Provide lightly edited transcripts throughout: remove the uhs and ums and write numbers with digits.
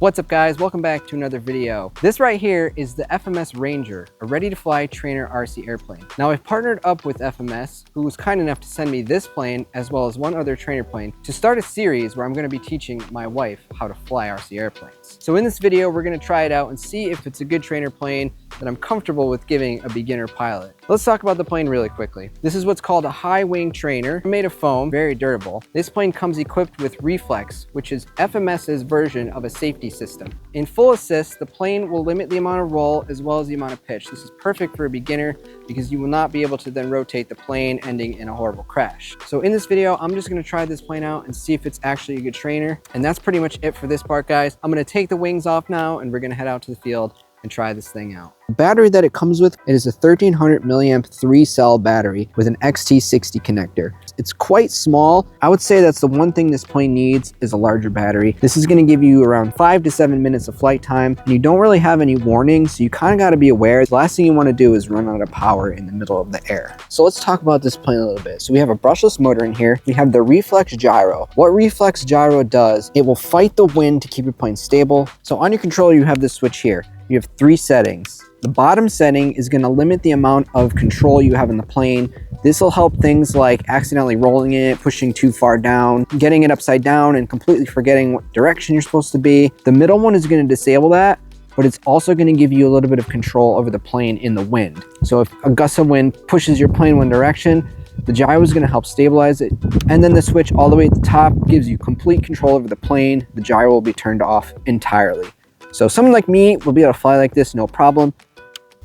What's up guys, welcome back to another video. This right here is the FMS Ranger, a ready-to-fly trainer RC airplane. Now I've partnered up with FMS, who was kind enough to send me this plane as well as one other trainer plane to start a series where I'm going to be teaching my wife how to fly RC airplanes. So in this video, we're going to try it out and see if it's a good trainer plane that I'm comfortable with giving a beginner pilot. Let's talk about the plane really quickly. This is what's called a high wing trainer, made of foam, very durable. This plane comes equipped with Reflex, which is FMS's version of a safety system. In full assist, the plane will limit the amount of roll as well as the amount of pitch. This is perfect for a beginner because you will not be able to then rotate the plane, ending in a horrible crash. So in this video, I'm just going to try this plane out and see if it's actually a good trainer. And that's pretty much it for this part, guys. I'm going to take the wings off now and we're going to head out to the field and try this thing out. The battery that it comes with, it is a 1300 milliamp 3-cell battery with an XT60 connector. It's quite small. I would say that's the one thing this plane needs is a larger battery. This is going to give you around 5 to 7 minutes of flight time, and you don't really have any warning, so you kind of got to be aware. The last thing you want to do is run out of power in the middle of the air. So let's talk about this plane a little bit. So we have a brushless motor in here. We have the Reflex gyro. What Reflex gyro does, it will fight the wind to keep your plane stable. So on your controller, you have this switch here. You have 3 settings. The bottom setting is going to limit the amount of control you have in the plane. This will help things like accidentally rolling it, pushing too far down, getting it upside down, and completely forgetting what direction you're supposed to be. The middle one is going to disable that, but it's also going to give you a little bit of control over the plane in the wind. So if a gust of wind pushes your plane one direction, the gyro is going to help stabilize it. And then the switch all the way at the top gives you complete control over the plane. The gyro will be turned off entirely. So someone like me will be able to fly like this, no problem.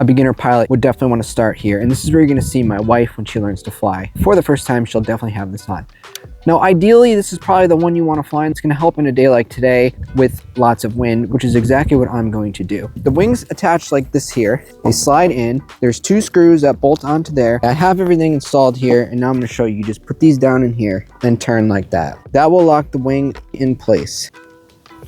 A beginner pilot would definitely want to start here. And this is where you're going to see my wife when she learns to fly. For the first time, she'll definitely have this on. Now, ideally, this is probably the one you want to fly. And it's going to help in a day like today with lots of wind, which is exactly what I'm going to do. The wings attach like this here. They slide in. There's 2 screws that bolt onto there. I have everything installed here. And now I'm going to show you. You just put these down in here and turn like that. That will lock the wing in place.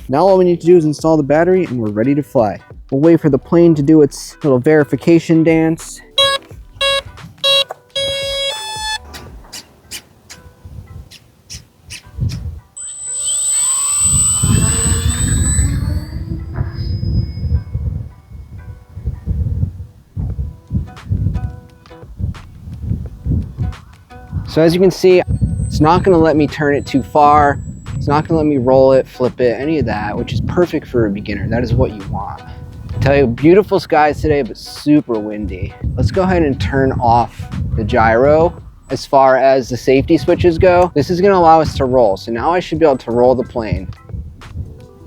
Now all we need to do is install the battery and we're ready to fly. We'll wait for the plane to do its little verification dance. So as you can see, it's not going to let me turn it too far. It's not going to let me roll it, flip it, any of that, which is perfect for a beginner. That is what you want. I tell you, beautiful skies today, but super windy. Let's go ahead and turn off the gyro. As far as the safety switches go, this is going to allow us to roll. So now I should be able to roll the plane.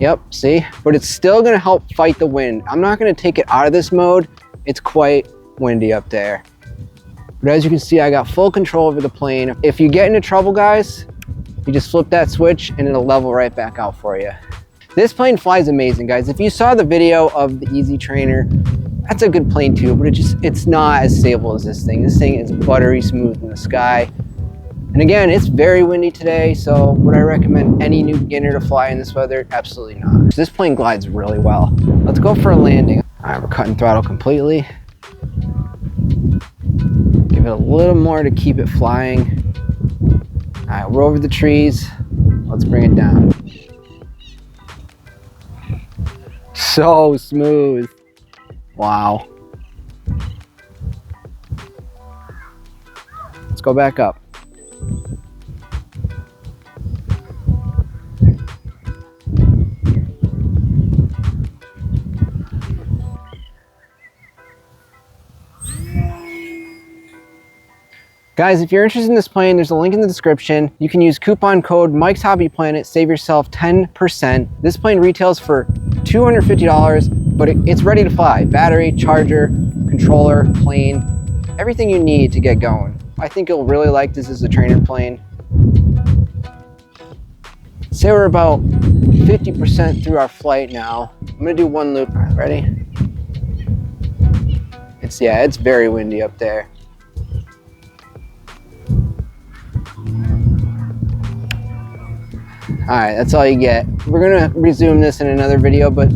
Yep, see? But it's still going to help fight the wind. I'm not going to take it out of this mode. It's quite windy up there. But as you can see, I got full control over the plane. If you get into trouble, guys, you just flip that switch and it'll level right back out for you. This plane flies amazing, guys. If you saw the video of the Easy Trainer, that's a good plane too, but it's not as stable as this thing. This thing is buttery smooth in the sky. And again, it's very windy today, so would I recommend any new beginner to fly in this weather? Absolutely not. This plane glides really well. Let's go for a landing. All right, we're cutting throttle completely. Give it a little more to keep it flying. All right, we're over the trees. Let's bring it down. So smooth. Wow. Let's go back up. Guys, if you're interested in this plane, there's a link in the description. You can use coupon code MikesHobbyPlanet, save yourself 10%. This plane retails for $250, but it's ready to fly. Battery, charger, controller, plane, everything you need to get going. I think you'll really like this as a trainer plane. Say we're about 50% through our flight now. I'm gonna do one loop. All right, ready? It's very windy up there. All right, that's all you get. We're gonna resume this in another video, but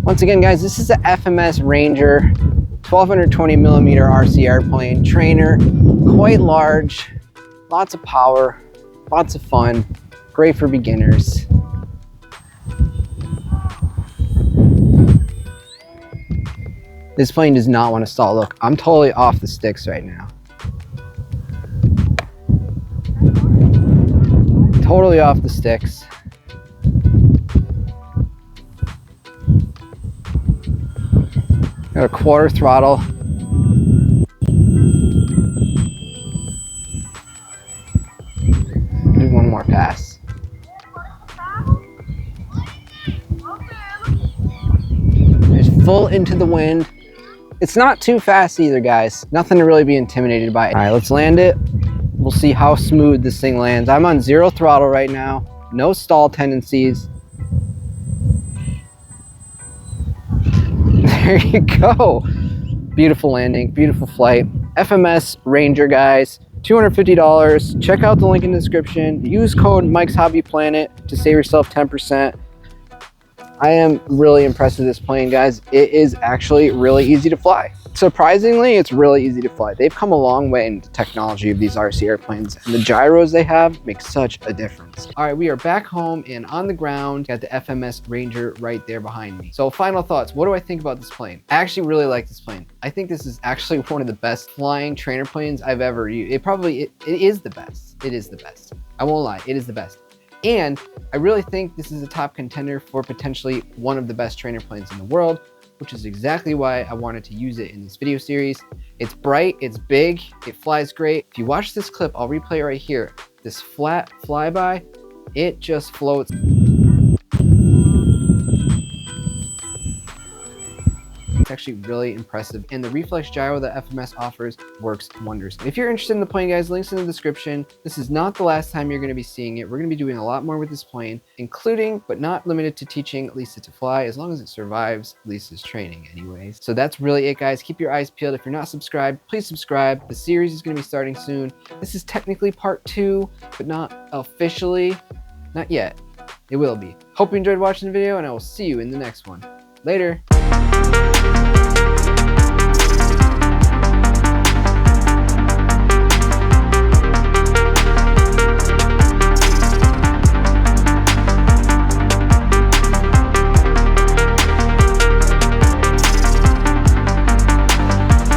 once again, guys, this is the FMS Ranger 1220 millimeter RC airplane trainer, quite large, lots of power, lots of fun, great for beginners. This plane does not want to stall. Look, I'm totally off the sticks right now. Totally off the sticks. Got a quarter throttle. Do one more pass. Just full into the wind. It's not too fast either, guys. Nothing to really be intimidated by. All right, let's land it. We'll see how smooth this thing lands. I'm on 0 throttle right now. No stall tendencies. There you go. Beautiful landing, beautiful flight. FMS Ranger, guys. $250. Check out the link in the description. Use code MikesHobbyPlanet to save yourself 10%. I am really impressed with this plane, guys. It is actually really easy to fly. Surprisingly, it's really easy to fly. They've come a long way in the technology of these RC airplanes, and the gyros they have make such a difference. All right, we are back home and on the ground. Got the FMS Ranger right there behind me. So final thoughts, what do I think about this plane? I actually really like this plane. I think this is actually one of the best flying trainer planes I've ever used. It is the best. It is the best. I won't lie, it is the best. And I really think this is a top contender for potentially one of the best trainer planes in the world, which is exactly why I wanted to use it in this video series. It's bright, it's big, it flies great. If you watch this clip, I'll replay it right here. This flat flyby, it just floats. It's actually really impressive, and the reflex gyro that FMS offers works wonders. If you're interested in the plane, guys, links in the description. This is not the last time you're going to be seeing it. We're going to be doing a lot more with this plane, including but not limited to teaching Lisa to fly, as long as it survives Lisa's training anyways. So that's really it, guys. Keep your eyes peeled. If you're not subscribed, please subscribe. The series is going to be starting soon. This is technically part 2, but not officially. Not yet. It will be. Hope you enjoyed watching the video, and I will see you in the next one. Later.